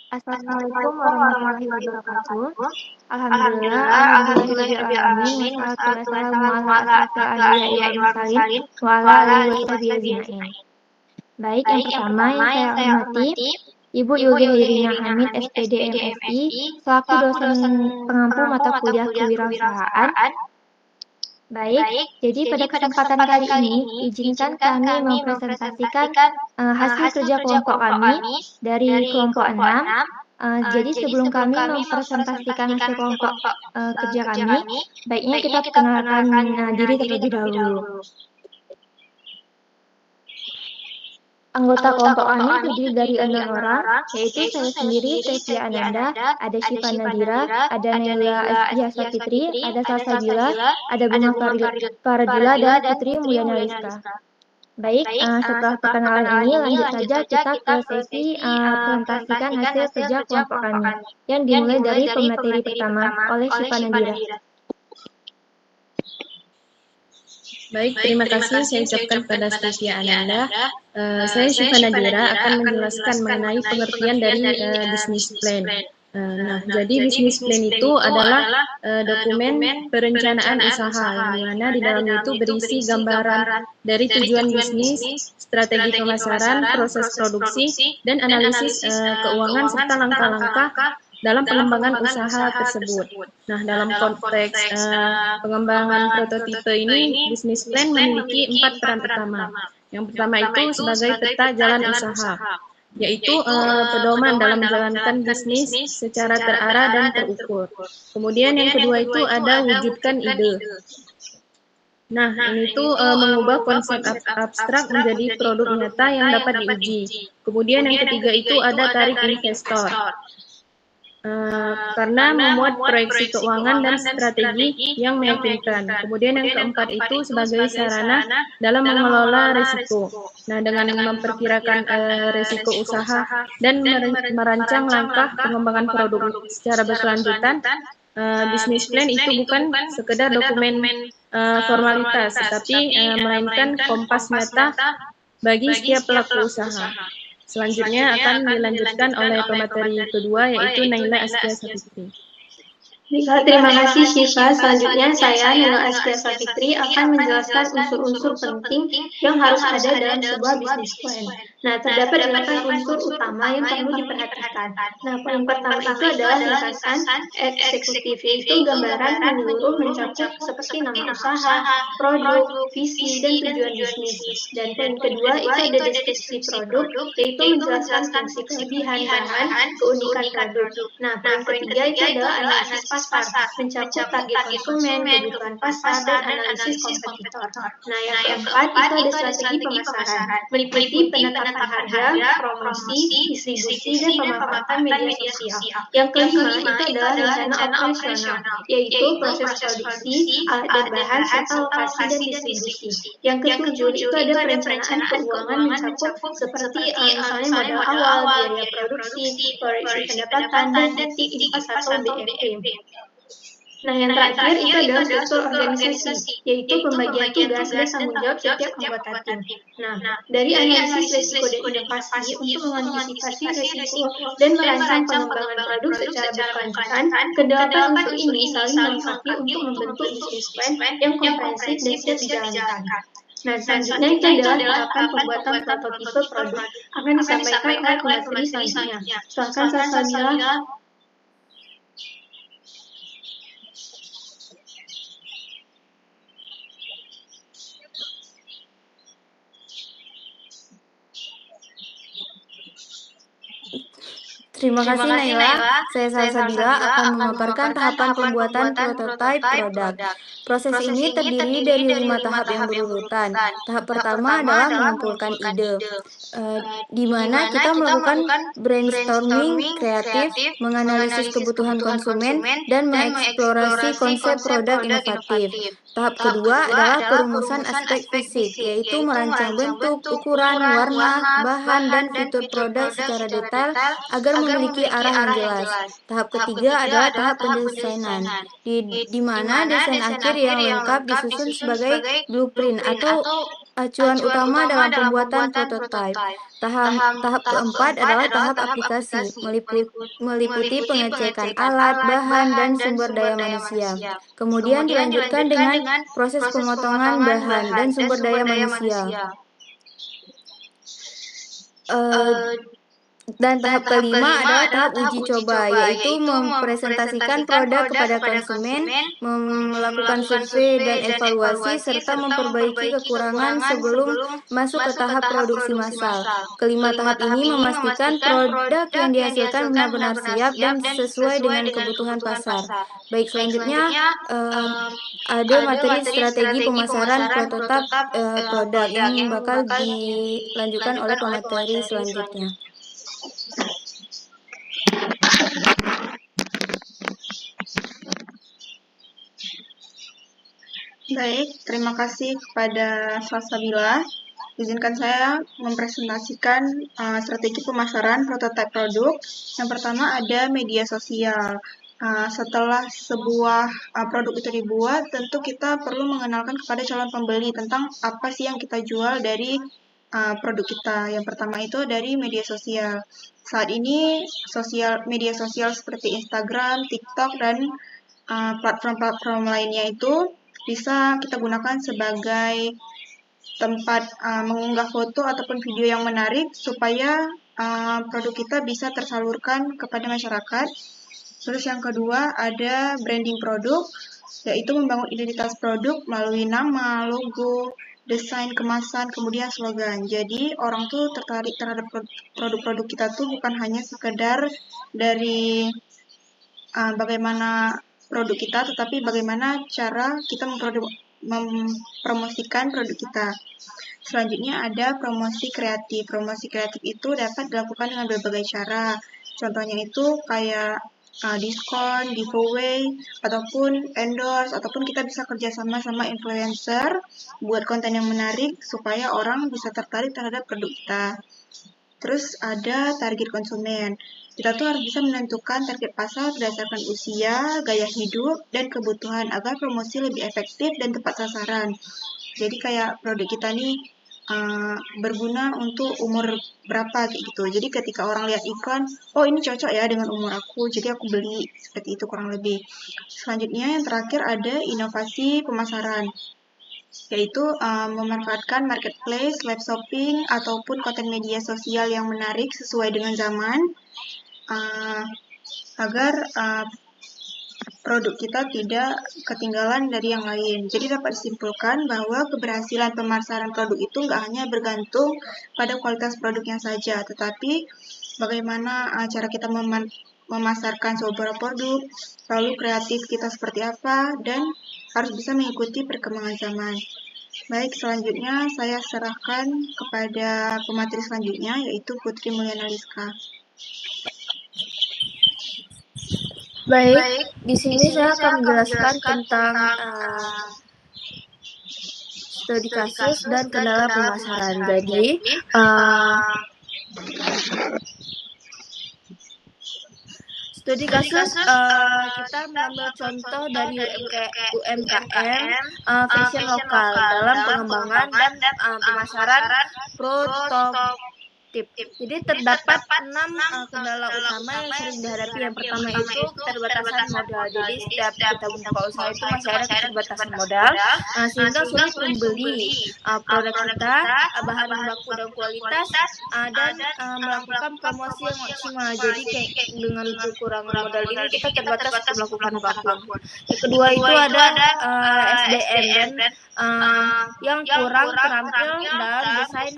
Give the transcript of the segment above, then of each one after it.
Assalamualaikum warahmatullahi wabarakatuh. Alhamdulillah, Alhamdulillah, alhamdulillahirabbil alamin, alhamdulillahirrahmanirrahim, wassalatu wassalatu wassalamu wassalamu ala ala asrofil asrofil anbiya'i wal anbiya'i wal mursalin mursalin, wa ala wa ala alihi alihi washabihi washabihi ajma'in. ajma'in. Baik, yang Baik, yang pertama yang pertama yang saya saya hormati hormati Ibu Ibu Yulga Yulga Herina Herina Hamid, Hamid, SPD SPD MSI, MSI, selaku selaku dosen dosen pengampu pengampu mata mata kuliah kuliah kewirausahaan. kewirausahaan. Baik, Baik, jadi jadi pada pada kesempatan kesempatan kali kali ini, ini, izinkan izinkan kami kami mempresentasikan mempresentasikan hasil hasil kerja kerja kelompok kelompok kami kami dari dari kelompok kelompok 6. 6. Jadi Jadi sebelum sebelum kami kami mempresentasikan mempresentasikan hasil hasil kelompok kelompok kerja kerja kami, kami, baiknya baiknya kita kita perkenalkan perkenalkan diri diri terlebih terlebih dahulu. dahulu. Anggota Anggota kelompok kelompok kami kami terdiri dari terdiri dari 6 6 orang, orang, yaitu yaitu saya saya sendiri, sendiri, Sevia Sevia Ananda, Ananda, ada ada Syifa Syifa Nadira, Nadira, ada ada Naila Naila Astiasa Astiasa Fitri, Fitri, ada ada Salsabila, Salsabila, ada ada Bunga Bunga Faradila, dan Faradila, dan Putri Putri Mulyana Mulyana Rizka. Rizka. Baik, Baik, setelah setelah perkenalan perkenalan ini, ini, lanjut lanjut saja saja kita kita ke ke sesi sesi presentasikan presentasikan hasil hasil kerja kerja kelompok kelompok kami, kami, yang yang dimulai dimulai dari dari pemateri pemateri pertama pertama oleh oleh Syifa Syifa Nadira. Nadira. Baik, terima kasih saya ucapkan pada Sevia Ananda. Saya Saya Syifa Syifa Nadira Nadira akan akan menjelaskan menjelaskan mengenai mengenai pengertian pengertian dari dari business business plan. plan. Jadi Jadi business business plan plan itu itu adalah adalah dokumen dokumen perencanaan perencanaan usaha usaha yang yang mana di mana di dalamnya itu dalamnya itu berisi berisi gambaran gambaran dari dari tujuan tujuan bisnis, bisnis, strategi strategi pemasaran, pemasaran, proses proses produksi, produksi, dan dan analisis analisis keuangan keuangan serta serta langkah-langkah langkah-langkah dalam dalam pengembangan pengembangan usaha usaha tersebut. tersebut. Nah, Nah, dalam dalam konteks konteks pengembangan pengembangan prototipe prototipe ini, ini, bisnis bisnis plan plan memiliki memiliki 4 empat peran peran utama. utama. Yang Yang pertama pertama itu itu sebagai sebagai peta peta jalan jalan usaha, usaha, yaitu yaitu pedoman dalam pedoman dalam menjalankan menjalankan bisnis bisnis secara secara terarah dan terarah dan terukur. terukur. Kemudian yang Kemudian yang kedua kedua itu itu ada ada wujudkan wujudkan ide. ide. Nah, Nah, ini ini tuh tuh mengubah mengubah konsep konsep abstrak abstrak menjadi menjadi produk produk nyata nyata yang yang dapat dapat diuji. diuji. Kemudian yang Kemudian yang ketiga ketiga itu itu ada ada tarik tarik investor. investor. Karena Karena memuat memuat proyeksi proyeksi keuangan dan keuangan dan strategi strategi yang yang meyakinkan. meyakinkan. Kemudian yang Kemudian yang keempat keempat itu itu sebagai sebagai sarana sarana dalam dalam mengelola mengelola risiko. risiko. Nah, Nah, dengan dengan memperkirakan memperkirakan risiko risiko usaha usaha dan dan merancang merancang langkah langkah pengembangan pengembangan produk produk secara secara berkelanjutan, berkelanjutan, bisnis bisnis plan plan itu itu bukan bukan sekedar sekedar dokumen dokumen formalitas, formalitas, tetapi tetapi melainkan melainkan kompas kompas nyata nyata bagi bagi setiap setiap pelaku pelaku usaha. usaha. Selanjutnya Selanjutnya akan akan dilanjutkan dilanjutkan oleh oleh pemateri pemateri kedua, kedua, yaitu yaitu Naila Naila Astiasa Astiasa. Fitri. Baiklah, terima kasih Syifa. Selanjutnya saya, Nila Astiasa Fitri, akan menjelaskan unsur-unsur penting yang harus ada dalam sebuah business plan. Nah, terdapat 8 unsur utama yang perlu diperhatikan. Nah, poin pertama itu adalah ringkasan eksekutif, yaitu gambaran menyeluruh mencakup seperti nama usaha, produk, visi, dan tujuan bisnis. Dan poin kedua itu ada deskripsi produk, yaitu menjelaskan fungsi kelebihan bahan, keunikan produk. Nah, poin ketiga itu adalah analisis pasar, mencakup target konsumen, kebutuhan pasar, dan analisis kompetitor. Nah, yang keempat itu ada strategi pemasaran, meliputi penetapan harga, promosi, distribusi, dan pemanfaatan media sosial. Yang kelima itu adalah rencana operasional, yaitu proses produksi, alat dan bahan, serta lokasi dan distribusi. Yang ketujuh itu ada perencanaan keuangan mencakup seperti misalnya modal awal, biaya produksi, proyeksi pendapatan, dan titik impas atau BMP. Nah, yang terakhir itu adalah struktur organisasi, yaitu pembagian tugas dan tanggung jawab setiap anggota tim. Nah, dari analisis risiko dan inovasi untuk mengantisipasi risiko dan merancang pengembangan produk secara berkelanjutan, kedelapan unsur ini saling melengkapi untuk membentuk bisnis plan yang komprehensif dan siap dijalankan. Nah, selanjutnya itu adalah tahapan pembuatan prototipe produk. Akan disampaikan oleh pemateri selanjutnya. Silakan Salsabila. Terima kasih Naila. Saya Salsabila akan memaparkan tahapan pembuatan prototipe produk. Proses ini terdiri dari 5 tahap yang berurutan. Tahap pertama adalah mengumpulkan ide, di mana kita melakukan brainstorming kreatif, menganalisis kebutuhan konsumen, dan mengeksplorasi konsep produk inovatif. Tahap kedua adalah perumusan aspek fisik, yaitu merancang bentuk, ukuran, warna, bahan, dan fitur produk secara detail agar memiliki arah yang jelas. Tahap ketiga adalah tahap pendesainan, di mana desain akhir yang lengkap disusun sebagai blueprint atau acuan utama dalam pembuatan prototipe. Tahap keempat adalah tahap aplikasi, meliputi pengecekan alat, bahan, dan sumber daya manusia. Kemudian dilanjutkan dengan proses pemotongan bahan dan sumber daya manusia. Dan tahap kelima adalah tahap uji coba, yaitu mempresentasikan produk kepada konsumen, melakukan survei dan evaluasi, serta memperbaiki kekurangan sebelum masuk ke tahap produksi massal. Kelima tahap ini memastikan produk yang dihasilkan benar-benar siap dan sesuai dengan kebutuhan pasar. Baik, selanjutnya ada materi strategi pemasaran prototipe produk yang bakal dilanjutkan oleh pemateri selanjutnya. Baik, terima kasih kepada Salsabila. Izinkan saya mempresentasikan strategi pemasaran prototipe produk. Yang pertama ada media sosial. Setelah sebuah produk itu dibuat, tentu kita perlu mengenalkan kepada calon pembeli tentang apa sih yang kita jual dari produk kita. Yang pertama itu dari media sosial. Saat ini media sosial seperti Instagram, TikTok, dan platform-platform lainnya itu bisa kita gunakan sebagai tempat mengunggah foto ataupun video yang menarik supaya produk kita bisa tersalurkan kepada masyarakat. Terus yang kedua ada branding produk, yaitu membangun identitas produk melalui nama, logo, desain kemasan, kemudian slogan. Jadi orang tuh tertarik terhadap produk-produk kita tuh bukan hanya sekedar dari bagaimana produk kita, tetapi bagaimana cara kita mempromosikan produk kita. Selanjutnya ada promosi kreatif. Promosi kreatif itu dapat dilakukan dengan berbagai cara. Contohnya itu kayak diskon, giveaway, ataupun endorse, ataupun kita bisa kerjasama sama influencer buat konten yang menarik supaya orang bisa tertarik terhadap produk kita. Terus ada target konsumen. Kita tuh harus bisa menentukan target pasar berdasarkan usia, gaya hidup, dan kebutuhan agar promosi lebih efektif dan tepat sasaran. Jadi kayak produk kita nih berguna untuk umur berapa kayak gitu. Jadi ketika orang lihat iklan, oh ini cocok ya dengan umur aku, jadi aku beli. Seperti itu kurang lebih. Selanjutnya yang terakhir ada inovasi pemasaran, yaitu memanfaatkan marketplace, live shopping, ataupun konten media sosial yang menarik sesuai dengan zaman agar produk kita tidak ketinggalan dari yang lain. Jadi dapat disimpulkan bahwa keberhasilan pemasaran produk itu nggak hanya bergantung pada kualitas produknya saja, tetapi bagaimana cara kita memasarkan sebuah produk, lalu kreatif kita seperti apa, dan harus bisa mengikuti perkembangan zaman. Baik, selanjutnya saya serahkan kepada pemateri selanjutnya, yaitu Putri Mulyana Liska. Baik, di sini saya akan menjelaskan tentang studi kasus dan kendala pemasaran. Jadi, studi kasus kita mengambil contoh dari UMKM fashion lokal dalam pengembangan dan pemasaran prototipe. Jadi terdapat 6 kendala utama yang sering dihadapi. Yang pertama itu keterbatasan modal. Jadi setiap kita membuka usaha itu masih ada keterbatasan modal, sehingga sulit membeli produk kita, bahan baku dan kualitas, dan melakukan promosi yang maksimal. Jadi kayak dengan kekurangan modal ini kita terbatas untuk melakukan apapun. Yang kedua itu ada SDM dan yang kurang terampil dalam desain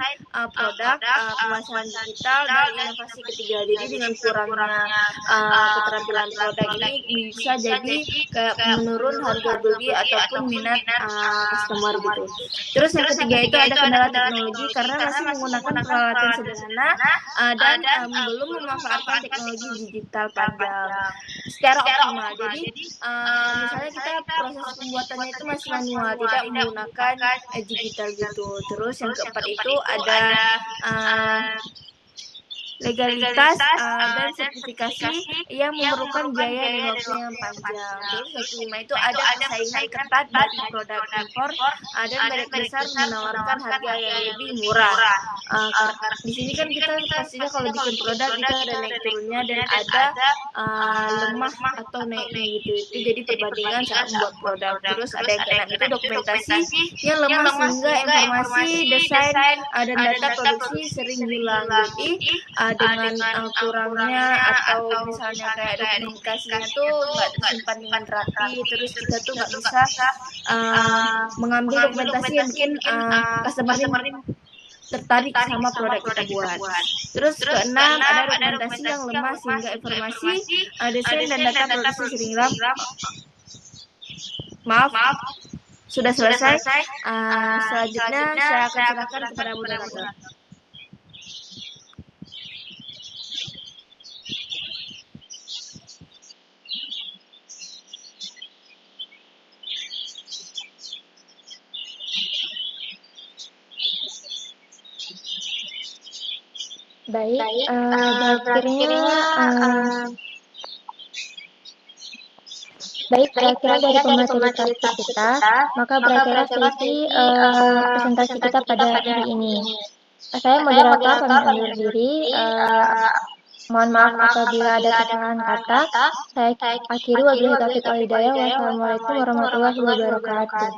produk, pemasaran digital, dan inovasi ketiga. Jadi dengan kurangnya keterampilan produk ini bisa jadi kayak menurun harga beli ataupun minat customer gitu. Terus yang ketiga itu ada kendala teknologi karena masih menggunakan peralatan sederhana dan belum memanfaatkan teknologi digital panjang secara optimal. Jadi misalnya kita proses pembuatannya itu masih manual, tidak menggunakan digital gitu. Terus yang keempat itu ada legalitas, dan sertifikasi yang memerlukan biaya dan waktu yang panjang. Terus yang kelima itu ada persaingan ketat dari produk impor, dan merek besar menawarkan harga yang lebih murah. Di sini kan kita pastinya kalau bikin produk itu ada naik turunnya dan ada lemah atau naiknya gitu. Itu jadi perbandingan saat membuat produk. Terus ada yang keenam itu dokumentasi yang lemah sehingga informasi, desain, dan data produksi sering hilang. Jadi dengan kurangnya atau misalnya kayak dokumentasinya tuh nggak tersimpan dengan rapi, terus kita tuh nggak bisa mengambil dokumentasi yang bikin customer ini tertarik sama produk kita buat. Terus keenam ada dokumentasi yang lemah sehingga informasi, desain dan data produksi sering hilang. Maaf, sudah selesai. Selanjutnya saya akan serahkan kepada moderator. Baik, berakhirnya dari pemateri praktik kita, maka berakhirnya sesi presentasi kita pada hari ini. Saya moderator pamit undur diri. Mohon maaf apabila ada kesalahan kata. Saya akhiri wabillahi taufiq wal hidayah. Wassalamualaikum warahmatullahi wabarakatuh.